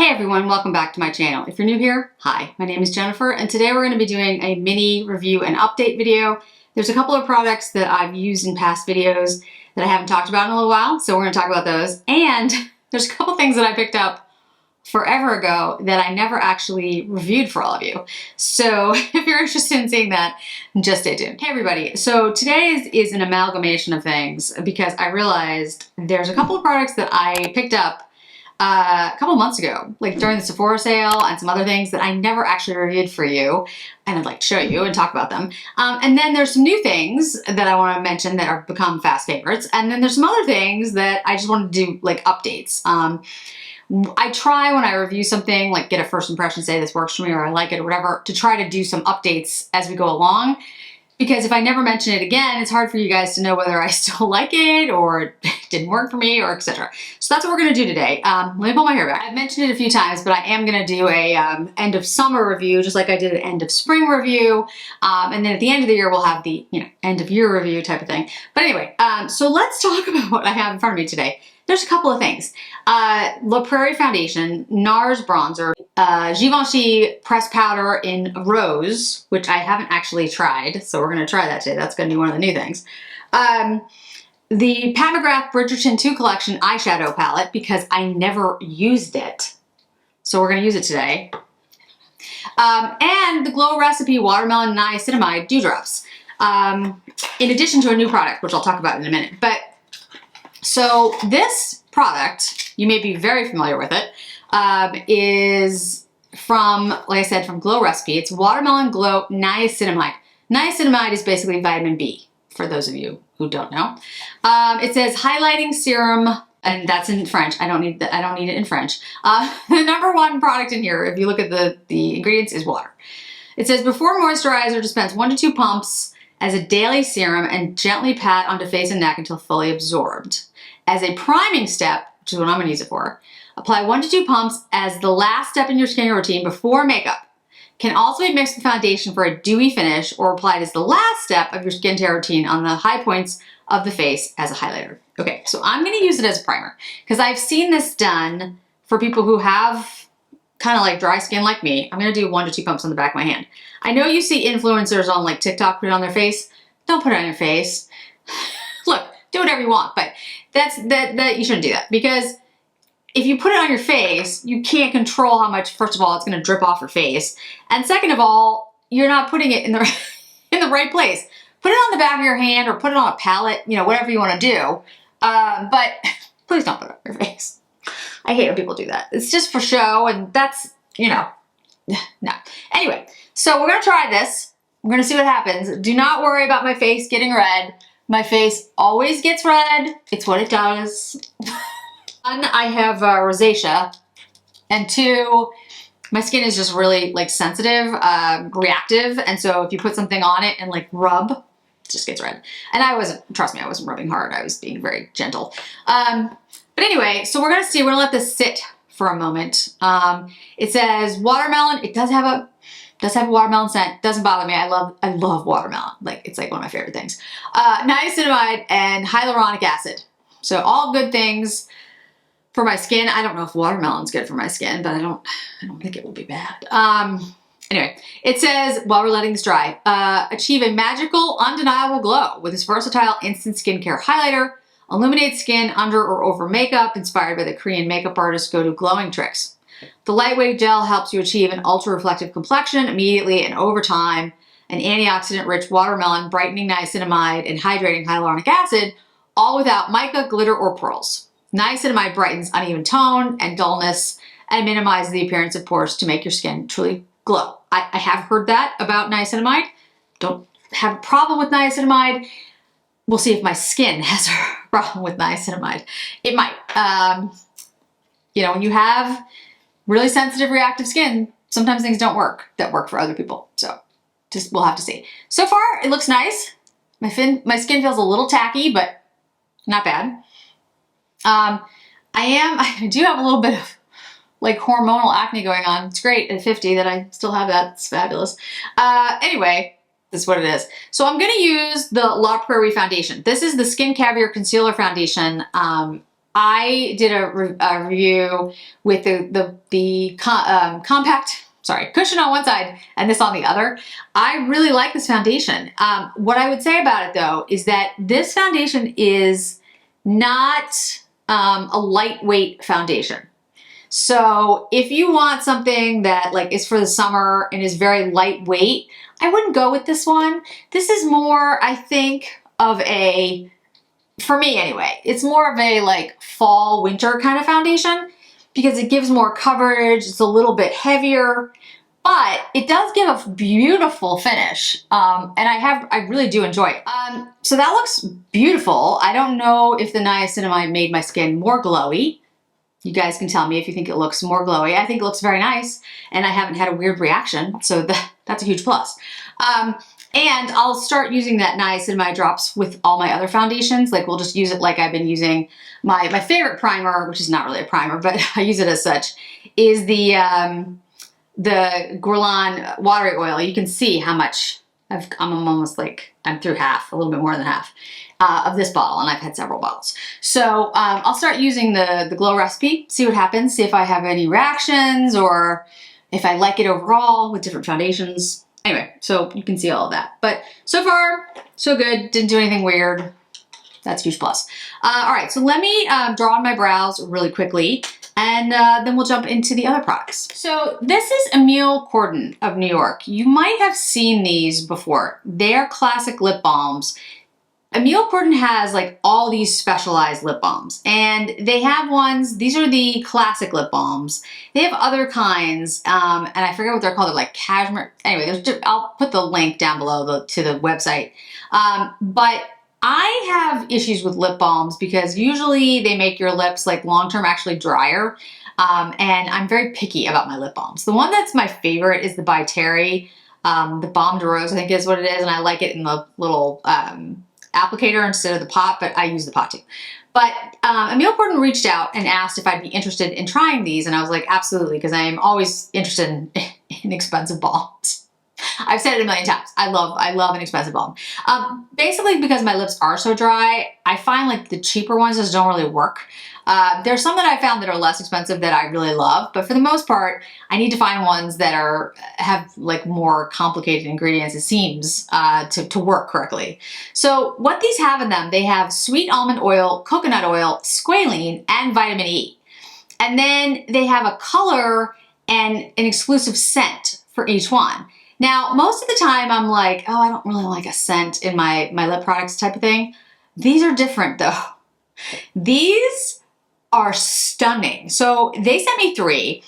Hey everyone, welcome back to my channel. If you're new here, hi, my name is Jennifer, and today we're going to be doing a mini review and update video. There's a couple of products that I've used in past videos that I haven't talked about in a little while, so we're going to talk about those. And there's a couple things that I picked up forever ago that I never actually reviewed for all of you. So if you're interested in seeing that, just stay tuned. Hey everybody, so today is an amalgamation of things because I realized there's a couple of products that I picked up a couple months ago, like during the Sephora sale and some other things that I never actually reviewed for you, and I'd like to show you and talk about them. And then there's some new things that I want to mention that have become fast favorites, and then there's some other things that I just want to do like updates. I try when I review something, like get a first impression, say this works for me or I like it or whatever, to try to do some updates as we go along. Because if I never mention it again, it's hard for you guys to know whether I still like it or it didn't work for me or etc. So that's what we're going to do today. Let me pull my hair back. I've mentioned it a few times, but I am going to do a end of summer review, just like I did an end of spring review. And then at the end of the year, we'll have the end of year review type of thing. But anyway, so let's talk about what I have in front of me today. There's a couple of things. Prairie foundation, NARS bronzer, Givenchy Pressed powder in rose, which I haven't actually tried, so we're going to try that today. That's going to be one of the new things. The McGrath Bridgerton 2 collection eyeshadow palette, because I never used it, so we're going to use it today. And the Glow Recipe Watermelon Niacinamide Dewdrops, in addition to a new product, which I'll talk about in a minute. But so this product, you may be very familiar with it, is from, like I said, from Glow Recipe. It's Watermelon Glow Niacinamide. Niacinamide is basically vitamin B, for those of you who don't know. It says highlighting serum, and that's in French. I don't need it in French. The number one product in here, if you look at the ingredients, is water. It says before moisturizer, dispense 1 to 2 pumps as a daily serum and gently pat onto face and neck until fully absorbed. As a priming step, which is what I'm going to use it for, apply 1 to 2 pumps as the last step in your skincare routine before makeup. Can also be mixed with foundation for a dewy finish or applied as the last step of your skincare routine on the high points of the face as a highlighter. Okay, so I'm going to use it as a primer because I've seen this done for people who have kind of like dry skin like me. I'm going to do 1 to 2 pumps on the back of my hand. I know you see influencers on like TikTok put it on their face. Don't put it on your face. Look, do whatever you want, but that you shouldn't do that, because if you put it on your face, you can't control how much, first of all, it's going to drip off your face, and second of all, you're not putting it in the in the right place. Put it on the back of your hand or put it on a palette, whatever you want to do, but please don't put it on your face. I hate when people do that. It's just for show, and that's, no. Anyway, so we're going to try this. We're going to see what happens. Do not worry about my face getting red. My face always gets red. It's what it does. One, I have rosacea, and 2, my skin is just really like sensitive, reactive, and so if you put something on it and like rub, it just gets red. And trust me, I wasn't rubbing hard. I was being very gentle. But anyway, so we're gonna see. We're gonna let this sit for a moment. It says watermelon. It does have a watermelon scent. Doesn't bother me. I love watermelon. Like, it's like one of my favorite things. Niacinamide and hyaluronic acid. So all good things for my skin. I don't know if watermelon's good for my skin, but I don't think it will be bad. Anyway, it says, while we're letting this dry, achieve a magical, undeniable glow with this versatile instant skincare highlighter. Illuminates skin under or over makeup, inspired by the Korean makeup artist Go To glowing tricks. The lightweight gel helps you achieve an ultra-reflective complexion immediately and over time. An antioxidant-rich watermelon, brightening niacinamide, and hydrating hyaluronic acid, all without mica, glitter, or pearls. Niacinamide brightens uneven tone and dullness and minimizes the appearance of pores to make your skin truly glow. I have heard that about niacinamide. Don't have a problem with niacinamide. We'll see if my skin has a problem with niacinamide. It might. When you have really sensitive, reactive skin, sometimes things don't work that work for other people. So we'll have to see. So far, it looks nice. My skin feels a little tacky, but not bad. I do have a little bit of like hormonal acne going on. It's great at 50 that I still have that. It's fabulous. Anyway, this is what it is. So I'm going to use the Prairie foundation. This is the Skin Caviar Concealer Foundation. I did a review with the compact, sorry, cushion on one side and this on the other. I really like this foundation. What I would say about it though is that this foundation is not a lightweight foundation. So if you want something that like is for the summer and is very lightweight, I wouldn't go with this one. This is more, I think, of a, for me anyway, it's more of a like fall winter kind of foundation because it gives more coverage. It's a little bit heavier, but it does give a beautiful finish. And I really do enjoy it. So that looks beautiful. I don't know if the niacinamide made my skin more glowy. You guys can tell me if you think it looks more glowy. I think it looks very nice and I haven't had a weird reaction. So that's a huge plus. And I'll start using that niacinamide drops with all my other foundations. Like we'll just use it like I've been using my favorite primer, which is not really a primer, but I use it as such, is the Guerlain watery oil. You can see how much I'm almost like, I'm through half, a little bit more than half of this bottle, and I've had several bottles. So I'll start using the Glow recipe, see what happens, see if I have any reactions or if I like it overall with different foundations. Anyway, so you can see all of that. But so far, so good. Didn't do anything weird. That's a huge plus. All right, so let me draw on my brows really quickly, and then we'll jump into the other products. So this is Emile Cordon of New York. You might have seen these before. They're classic lip balms. Emile Cordon has like all these specialized lip balms, and they have ones, these are the classic lip balms. They have other kinds, and I forget what they're called. They're like cashmere. Anyway, I'll put the link down below to the website. But I have issues with lip balms because usually they make your lips like long-term actually drier. And I'm very picky about my lip balms. The one that's my favorite is the by Prairie, the Balm de Rose, I think is what it is. And I like it in the little applicator instead of the pot, but I use the pot too. But Emile Cordon reached out and asked if I'd be interested in trying these. And I was like, absolutely, because I am always interested in expensive balms. I've said it a million times. I love an expensive balm. Basically because my lips are so dry, I find like the cheaper ones just don't really work. There's some that I found that are less expensive that I really love, but for the most part, I need to find ones that have like more complicated ingredients, it seems, to work correctly. So what these have in them, they have sweet almond oil, coconut oil, squalene, and vitamin E. And then they have a color and an exclusive scent for each one. Now, most of the time I'm like, oh, I don't really like a scent in my lip products type of thing. These are different though. These are stunning. So they sent me 3.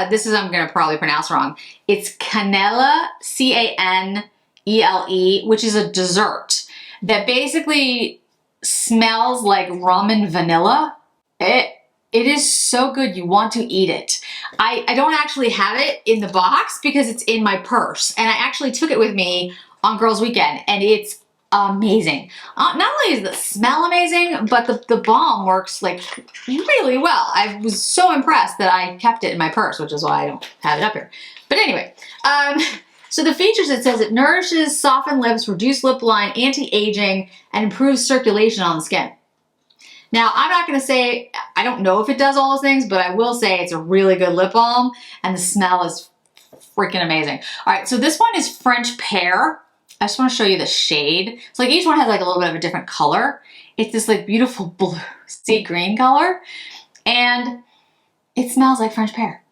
This is, I'm gonna probably pronounce wrong. It's Canele, C-A-N-E-L-E, which is a dessert that basically smells like rum and vanilla. It is so good, you want to eat it. I don't actually have it in the box because it's in my purse, and I actually took it with me on Girls Weekend, and it's amazing. Not only is the smell amazing, but the balm works like really well. I was so impressed that I kept it in my purse, which is why I don't have it up here. But anyway, so the features, it says it nourishes, soften lips, reduce lip line, anti-aging, and improves circulation on the skin. Now, I'm not going to say, I don't know if it does all those things, but I will say it's a really good lip balm, and the smell is freaking amazing. All right, so this one is French Pear. I just want to show you the shade. So like each one has like a little bit of a different color. It's this like beautiful blue sea green color, and it smells like French pear.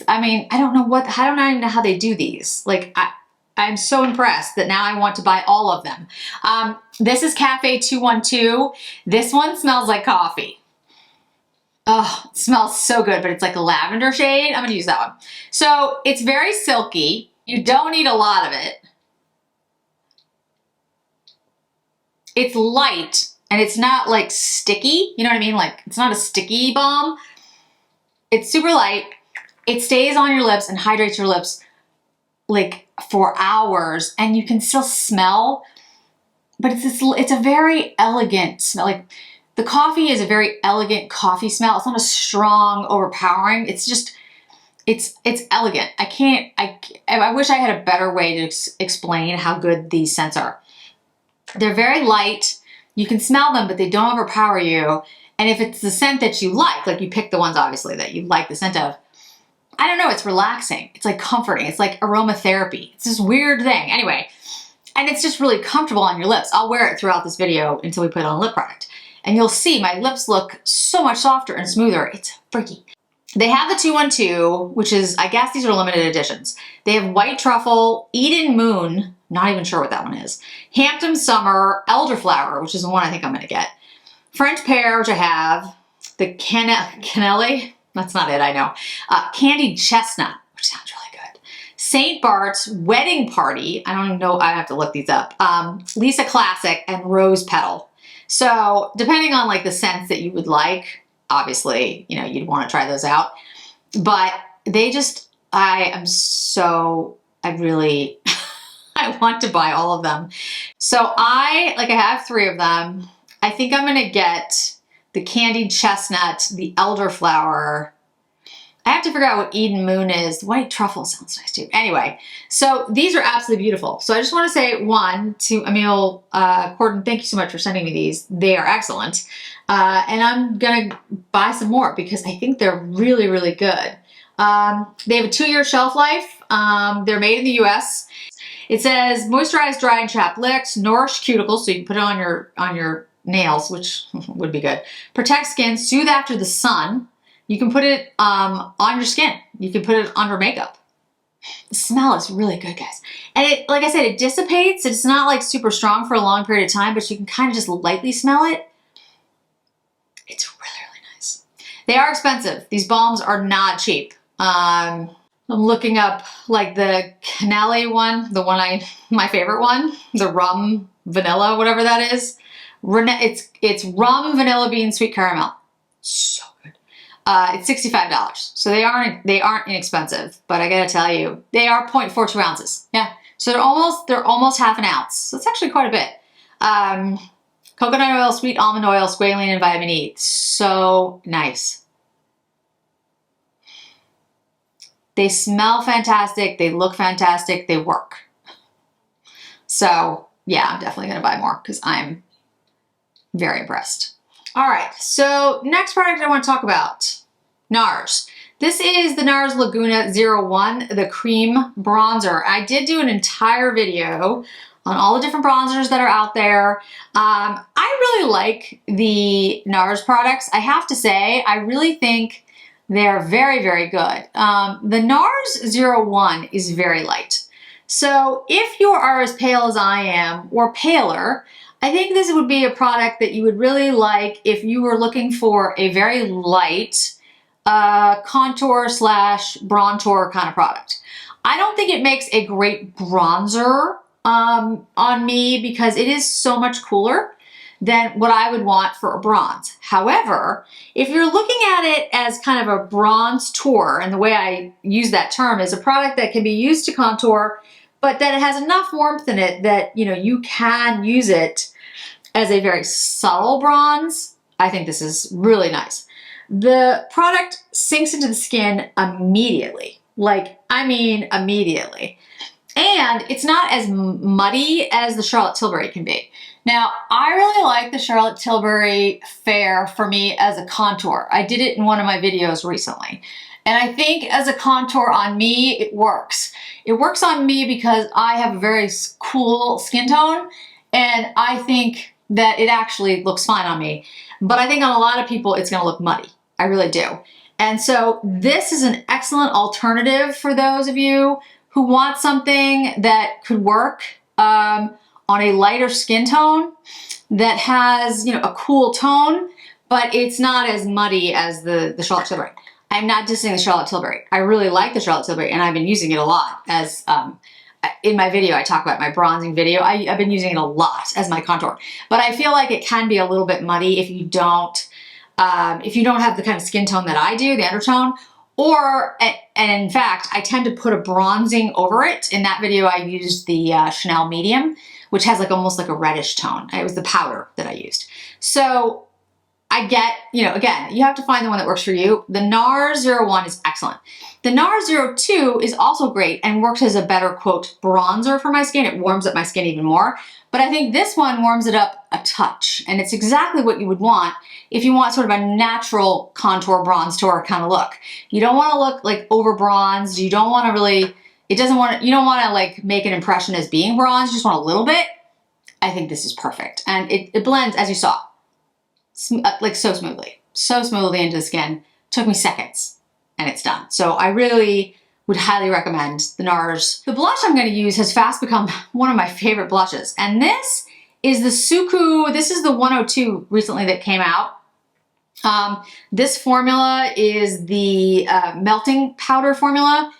I mean, I don't even know how they do these. Like, I'm so impressed that now I want to buy all of them. This is Cafe 212. This one smells like coffee. Oh, it smells so good, but it's like a lavender shade. I'm gonna use that one. So it's very silky. You don't need a lot of it. It's light, and it's not like sticky. You know what I mean? Like, it's not a sticky balm. It's super light. It stays on your lips and hydrates your lips like for hours, and you can still smell, but it's a very elegant smell. Like, the coffee is a very elegant coffee smell. It's not a strong, overpowering. It's just, it's elegant. I wish I had a better way to explain how good these scents are. They're very light. You can smell them, but they don't overpower you. And if it's the scent that you like you pick the ones obviously that you like the scent of, I don't know, it's relaxing. It's like comforting. It's like aromatherapy. It's this weird thing. Anyway, and it's just really comfortable on your lips. I'll wear it throughout this video until we put on a lip product. And you'll see my lips look so much softer and smoother. It's freaky. They have the 212, which is, I guess these are limited editions. They have White Truffle, Eden Moon, not even sure what that one is, Hampton Summer, Elderflower, which is the one I think I'm gonna get, French Pear, which I have, the Cannelli, that's not it, I know, Candied Chestnut, which sounds really good, St. Bart's, Wedding Party, I don't know, I have to look these up, Lisa Classic, and Rose Petal. So depending on like the scents that you would like, obviously, you know, you'd want to try those out, but they just, I really, I want to buy all of them. So I have 3 of them. I think I'm going to get the Candied Chestnut, the Elderflower. I have to figure out what Eden Moon is. White Truffle sounds nice too. Anyway, so these are absolutely beautiful. So I just want to say one to Emile Cordon, thank you so much for sending me these. They are excellent. And I'm going to buy some more because I think they're really, really good. They have a 2-year shelf life. They're made in the US. It says moisturize, dry, and chapped lips, nourish cuticles, so you can put it on your nails, which would be good. Protect skin, soothe after the sun. You can put it on your skin. You can put it under makeup. The smell is really good, guys. And it, like I said, it dissipates. It's not like super strong for a long period of time, but you can kind of just lightly smell it. It's really, really nice. They are expensive. These balms are not cheap. I'm looking up like the Cannelli one, my favorite one, the rum vanilla, whatever that is. It's rum, vanilla bean, sweet caramel. So good. It's $65. So they aren't inexpensive, but I gotta tell you, they are 0.42 ounces. Yeah. So they're almost half an ounce. So it's actually quite a bit. Coconut oil, sweet almond oil, squalene, and vitamin E. So nice. They smell fantastic. They look fantastic. They work. So yeah, I'm definitely gonna buy more because I'm very impressed. All right, so next product I want to talk about, NARS. This is the NARS Laguna 01, the cream bronzer. I did do an entire video on all the different bronzers that are out there. I really like the NARS products. I have to say, I really think they're very, very good. The NARS 01 is very light. So if you are as pale as I am or paler, I think this would be a product that you would really like if you were looking for a very light contour slash bronzer kind of product. I don't think it makes a great bronzer on me because it is so much cooler than what I would want for a bronze. However, if you're looking at it as kind of a bronze tour, and the way I use that term is a product that can be used to contour, but that it has enough warmth in it that, you know, you can use it as a very subtle bronze, I think this is really nice. The product sinks into the skin immediately. Like, I mean immediately. And it's not as muddy as the Charlotte Tilbury can be. Now, I really like the Charlotte Tilbury Fair for me as a contour. I did it in one of my videos recently. And I think as a contour on me, it works. It works on me because I have a very cool skin tone, and I think that it actually looks fine on me. But I think on a lot of people, it's gonna look muddy. I really do. And so this is an excellent alternative for those of you who want something that could work on a lighter skin tone that has, you know, a cool tone, but it's not as muddy as the Charlotte Tilbury. I'm not dissing the Charlotte Tilbury. I really like the Charlotte Tilbury, and I've been using it a lot. As in my video, I talk about my bronzing video. I've been using it a lot as my contour, but I feel like it can be a little bit muddy if you don't have the kind of skin tone that I do, the undertone. Or, and in fact, I tend to put a bronzing over it. In that video, I used the Chanel Medium, which has like almost like a reddish tone. It was the powder that I used. So I get, you know, again, you have to find the one that works for you. The NARS 01 is excellent. The NARS 02 is also great and works as a better, quote, bronzer for my skin. It warms up my skin even more. But I think this one warms it up a touch. And it's exactly what you would want if you want sort of a natural contour bronze tour kind of look. You don't want to look like over bronzed. You don't want to really, you don't want to like make an impression as being bronzed. You just want a little bit. I think this is perfect. And it blends, as you saw, like so smoothly into the skin. Took me seconds and it's done. So I really would highly recommend the NARS. The blush I'm going to use has fast become one of my favorite blushes. And this is the Suqqu. This is the 102 recently that came out. This formula is the melting powder formula.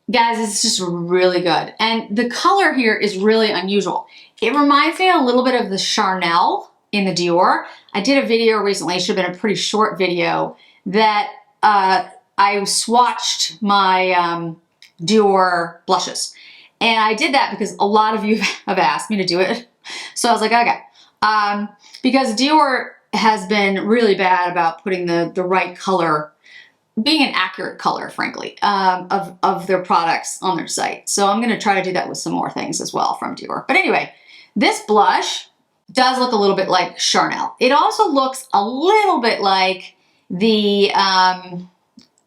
Guys, it's just really good. And the color here is really unusual. It reminds me a little bit of the Charnel in the Dior. I did a video recently, it should have been a pretty short video, that I swatched my Dior blushes. And I did that because a lot of you have asked me to do it. So I was like, okay. Because Dior has been really bad about putting the right color, being an accurate color, frankly, of their products on their site. So I'm gonna try to do that with some more things as well from Dior. But anyway, this blush does look a little bit like Charnel. It also looks a little bit like the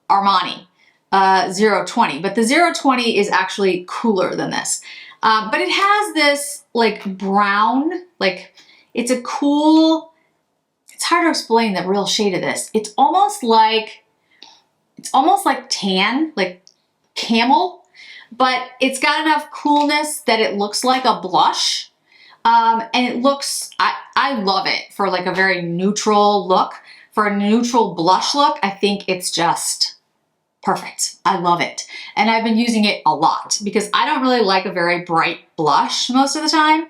Armani 020, but the 020 is actually cooler than this. But it has this like brown, like it's a cool, it's hard to explain the real shade of this. It's almost like tan, like camel, but it's got enough coolness that it looks like a blush. And it looks, I love it for like a very neutral look. For a neutral blush look, I think it's just perfect. I love it. And I've been using it a lot because I don't really like a very bright blush most of the time.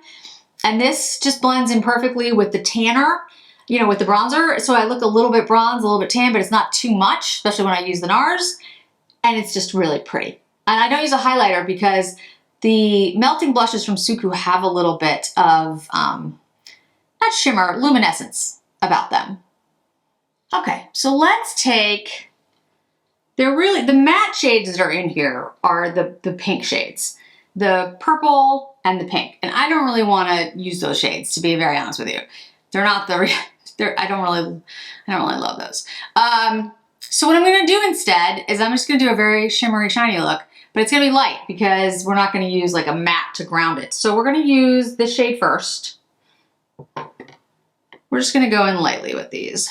And this just blends in perfectly with the tanner, you know, with the bronzer. So I look a little bit bronze, a little bit tan, but it's not too much, especially when I use the NARS. And it's just really pretty. And I don't use a highlighter because the melting blushes from Suqqu have a little bit of, not shimmer, luminescence about them. Okay, so let's take, the matte shades that are in here are the pink shades, the purple and the pink. And I don't really want to use those shades, to be very honest with you. They're not I don't really love those. So what I'm going to do instead is I'm just going to do a very shimmery, shiny look. But it's going to be light because we're not going to use like a matte to ground it. So we're going to use this shade first. We're just going to go in lightly with these.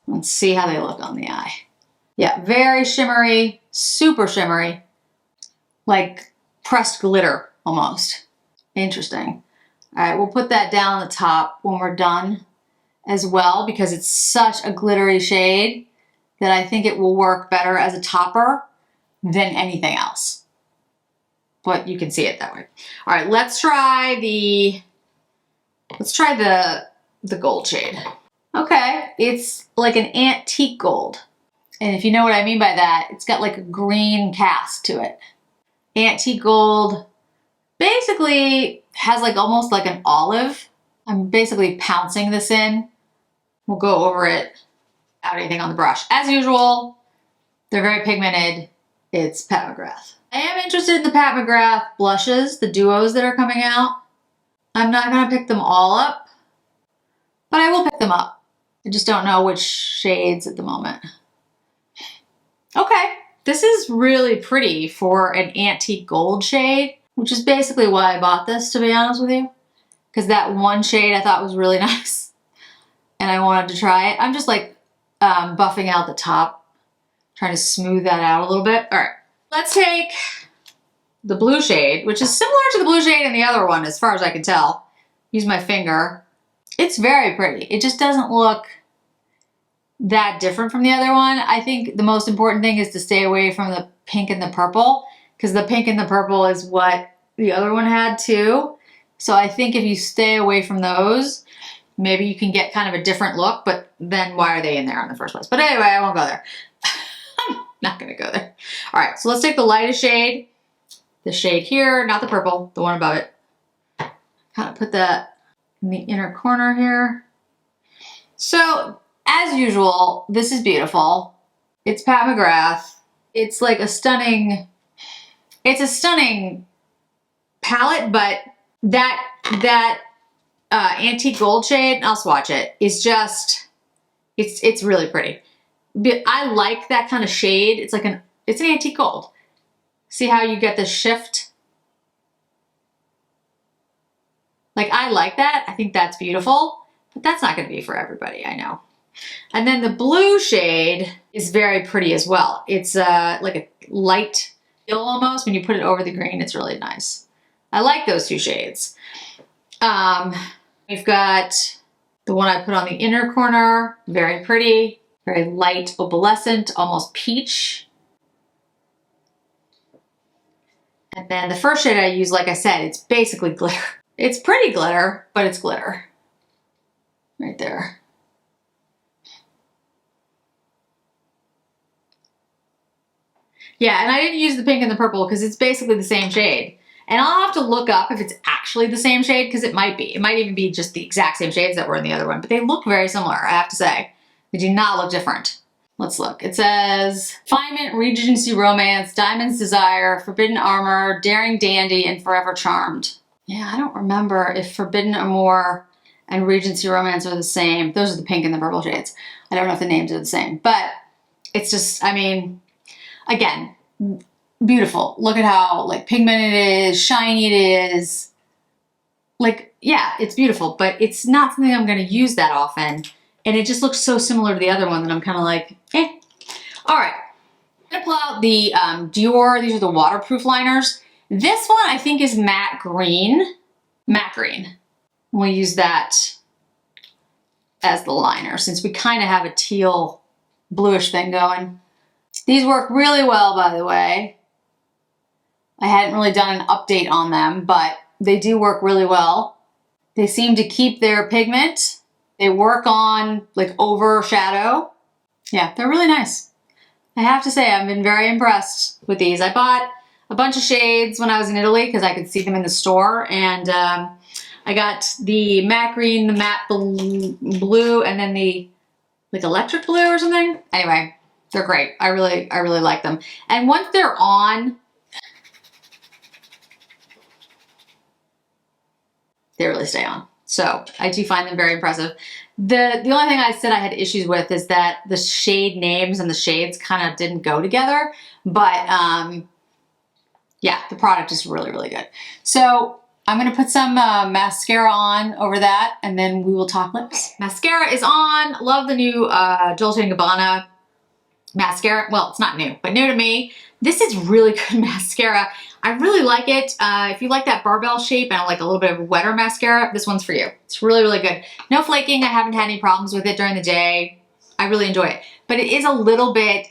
Let's see how they look on the eye. Yeah, very shimmery, super shimmery. Like pressed glitter almost. Interesting. All right, we'll put that down on the top when we're done as well because it's such a glittery shade that I think it will work better as a topper than anything else. But you can see it that way. All right, let's try the gold shade. Okay, it's like an antique gold. And if you know what I mean by that, it's got like a green cast to it. Antique gold basically has like almost like an olive. I'm basically pouncing this in. We'll go over it without anything on the brush. As usual, they're very pigmented. It's Pat McGrath. I am interested in the Pat McGrath blushes, the duos that are coming out. I'm not going to pick them all up, but I will pick them up. I just don't know which shades at the moment. Okay, this is really pretty for an antique gold shade, which is basically why I bought this, to be honest with you. Because that one shade I thought was really nice and I wanted to try it. I'm just like buffing out the top, trying to smooth that out a little bit. All right, let's take the blue shade, which is similar to the blue shade in the other one as far as I can tell. Use my finger. It's very pretty. It just doesn't look that different from the other one. I think the most important thing is to stay away from the pink and the purple because the pink and the purple is what the other one had too. So I think if you stay away from those, maybe you can get kind of a different look, but then why are they in there in the first place? But anyway, I won't go there. I'm not gonna go there. All right, so let's take the lightest shade, the shade here, not the purple, the one above it. Kind of put that in the inner corner here. So as usual, this is beautiful. It's Pat McGrath. It's like a stunning palette, but that antique gold shade, I'll swatch it, is just, it's really pretty. I like that kind of shade. It's an antique gold. See how you get the shift? Like, I like that. I think that's beautiful, but that's not going to be for everybody, I know. And then the blue shade is very pretty as well. It's like a light teal almost. When you put it over the green, it's really nice. I like those two shades. We've got the one I put on the inner corner, very pretty, very light opalescent, almost peach. And then the first shade I use, like I said, it's basically glitter. It's pretty glitter, but it's glitter. Right there. Yeah, and I didn't use the pink and the purple because it's basically the same shade. And I'll have to look up if it's actually the same shade, because it might be. It might even be just the exact same shades that were in the other one, but they look very similar, I have to say. They do not look different. Let's look. It says, Refinement, Regency Romance, Diamond's Desire, Forbidden Armor, Daring Dandy, and Forever Charmed. Yeah, I don't remember if Forbidden Amour and Regency Romance are the same. Those are the pink and the purple shades. I don't know if the names are the same, but it's just, I mean, again, beautiful. Look at how like pigmented it is, shiny it is. Like, yeah, it's beautiful, but it's not something I'm going to use that often. And it just looks so similar to the other one that I'm kind of like, eh. All right, I'm going to pull out the Dior. These are the waterproof liners. This one I think is matte green. Matte green. We'll use that as the liner since we kind of have a teal bluish thing going. These work really well, by the way. I hadn't really done an update on them, but they do work really well. They seem to keep their pigment. They work on like overshadow. Yeah, they're really nice. I have to say, I've been very impressed with these. I bought a bunch of shades when I was in Italy because I could see them in the store, and I got the matte green, the matte blue, and then the like electric blue or something. Anyway, they're great. I really like them. And once they're on, they really stay on. So I do find them very impressive. The only thing I said I had issues with is that the shade names and the shades kind of didn't go together. But yeah, the product is really good. So I'm gonna put some mascara on over that, and then we will talk lips. Mascara is on. Love the new Dolce & Gabbana mascara. Well, it's not new, but new to me. This is really good mascara. I really like it. If you like that barbell shape and like a little bit of wetter mascara, this one's for you. It's really good. No flaking. I haven't had any problems with it during the day. I really enjoy it. But it is a little bit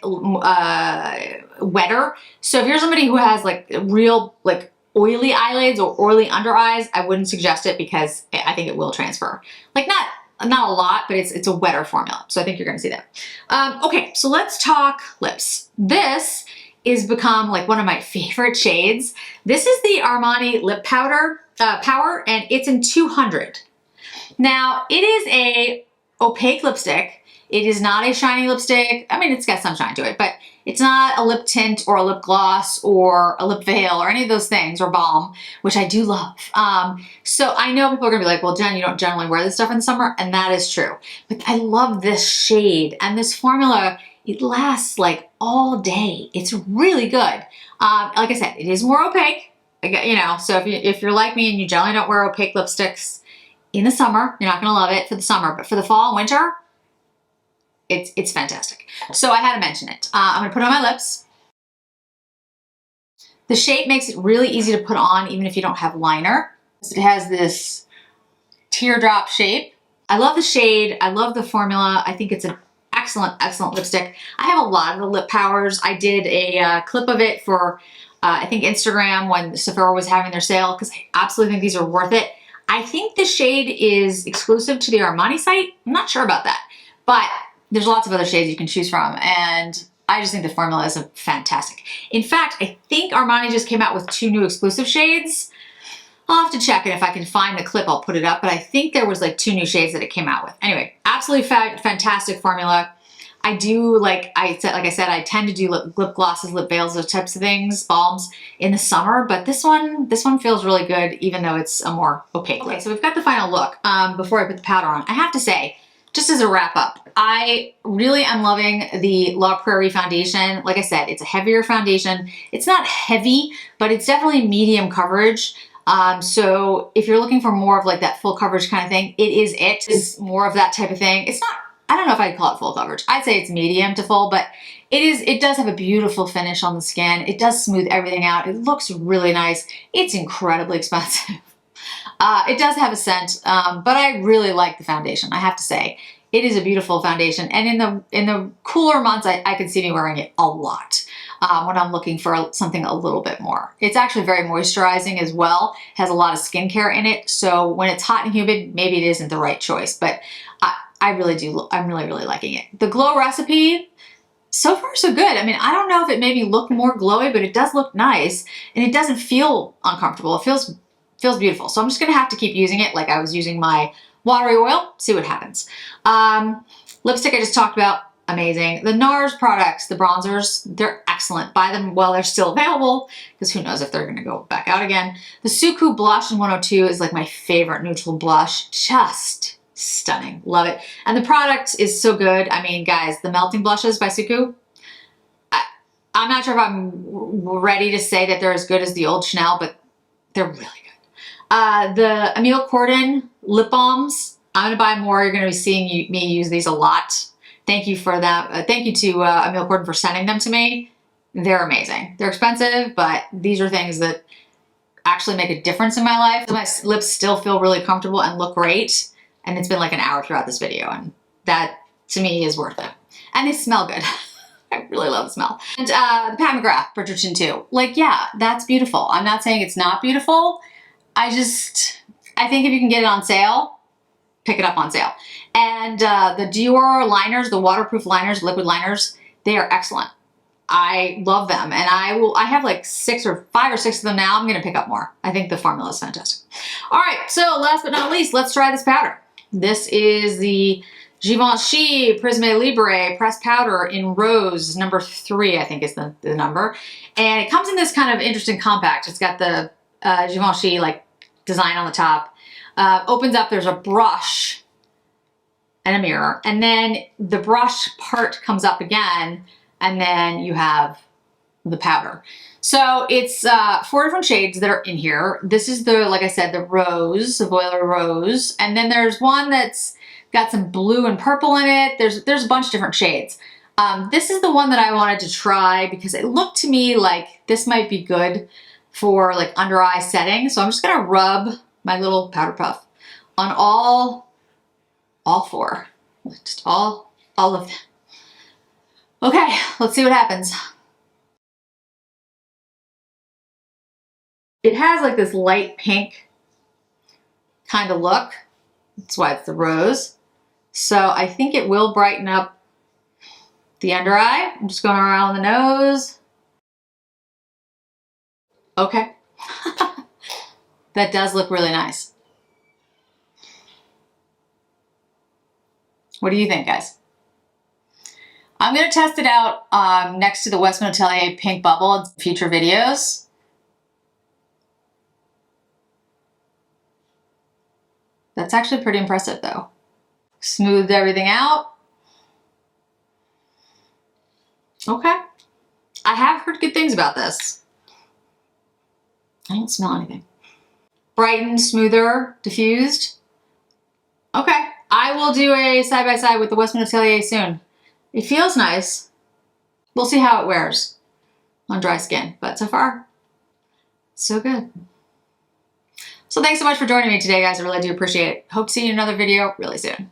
wetter. So if you're somebody who has like real like oily eyelids or oily under eyes, I wouldn't suggest it because I think it will transfer. Like not a lot, but it's a wetter formula. So I think you're gonna see that. Okay, so let's talk lips. This is become like one of my favorite shades. This is the Armani lip powder, Power, and it's in 200. Now, it is a opaque lipstick. It is not a shiny lipstick. I mean, it's got some shine to it, but it's not a lip tint or a lip gloss or a lip veil or any of those things, or balm, which I do love. So I know people are gonna be like, well, Jen, you don't generally wear this stuff in the summer, and that is true. But I love this shade and this formula. It lasts like all day. It's really good. Like I said, it is more opaque, you know, so if you're like me and you generally don't wear opaque lipsticks in the summer, you're not gonna love it for the summer, but for the fall and winter, it's fantastic. So I had to mention it. I'm gonna put it on my lips. The shape makes it really easy to put on even if you don't have liner. It has this teardrop shape. I love the shade. I love the formula. I think it's an excellent lipstick. I have a lot of the lip powers. I did a clip of it for I think Instagram when Sephora was having their sale because I absolutely think these are worth it. I think the shade is exclusive to the Armani site. I'm not sure about that, but there's lots of other shades you can choose from, and I just think the formula is fantastic. In fact, I think Armani just came out with 2 new exclusive shades. I'll have to check, and if I can find the clip, I'll put it up, but I think there was like 2 new shades that it came out with. Anyway, absolutely fantastic formula. I do, like I said, I tend to do lip glosses, lip veils, those types of things, balms in the summer, but this one feels really good, even though it's a more opaque. Okay, so we've got the final look. Before I put the powder on, I have to say, just as a wrap up, I really am loving the La Prairie foundation. Like I said, it's a heavier foundation. It's not heavy, but it's definitely medium coverage. So if you're looking for more of like that full coverage kind of thing, it is it. It's more of that type of thing. It's not, I don't know if I'd call it full coverage. I'd say it's medium to full, but it does have a beautiful finish on the skin. It does smooth everything out. It looks really nice. It's incredibly expensive. It does have a scent, but I really like the foundation, I have to say. It is a beautiful foundation, and in the cooler months, I could see me wearing it a lot when I'm looking for something a little bit more. It's actually very moisturizing as well. It has a lot of skincare in it, so when it's hot and humid, maybe it isn't the right choice, but I really do. I'm really liking it. The Glow recipe, so far so good. I mean, I don't know if it made me look more glowy, but it does look nice, and it doesn't feel uncomfortable. It feels beautiful. So I'm just gonna have to keep using it like I was using my watery oil, see what happens. Lipstick I just talked about, amazing. The NARS products, the bronzers, they're excellent. Buy them while they're still available, because who knows if they're gonna go back out again. The Suqqu blush in 102 is like my favorite neutral blush. Just stunning, love it. And the product is so good. I mean, guys, the melting blushes by Suqqu, I'm not sure if I'm ready to say that they're as good as the old Chanel, but they're really good. The Emile Cordon lip balms, I'm gonna buy more. You're gonna be seeing me use these a lot. Thank you for that. Thank you to Emile Cordon for sending them to me. They're amazing. They're expensive, but these are things that actually make a difference in my life. My lips still feel really comfortable and look great. And it's been like an hour throughout this video, and that to me is worth it. And they smell good. I really love the smell. And the McGrath Bridgerton too. Like, yeah, that's beautiful. I'm not saying it's not beautiful. I think if you can get it on sale, pick it up on sale. And the Dior liners, the waterproof liners, liquid liners, they are excellent. I love them, and I have like 5 or 6 of them now. I'm gonna pick up more. I think the formula is fantastic. All right, so last but not least, let's try this powder. This is the Givenchy Prisme Libre pressed powder in rose, number 3, I think is the number. And it comes in this kind of interesting compact. It's got the Givenchy like design on the top. Opens up, there's a brush and a mirror. And then the brush part comes up again, and then you have the powder. So it's 4 different shades that are in here. This is the, like I said, the rose, the boiler rose. And then there's one that's got some blue and purple in it. There's a bunch of different shades. This is the one that I wanted to try because it looked to me like this might be good for like under eye setting. So I'm just gonna rub my little powder puff on all 4, just all of them. Okay, let's see what happens. It has like this light pink kind of look. That's why it's the rose. So I think it will brighten up the under eye. I'm just going around the nose. Okay. That does look really nice. What do you think, guys? I'm going to test it out next to the Westman Atelier Pink Bubble in future videos. That's actually pretty impressive though. Smoothed everything out. Okay. I have heard good things about this. I don't smell anything. Brightened, smoother, diffused. Okay. I will do a side-by-side with the Westman Atelier soon. It feels nice. We'll see how it wears on dry skin, but so far, so good. So thanks so much for joining me today, guys. I really do appreciate it. Hope to see you in another video really soon.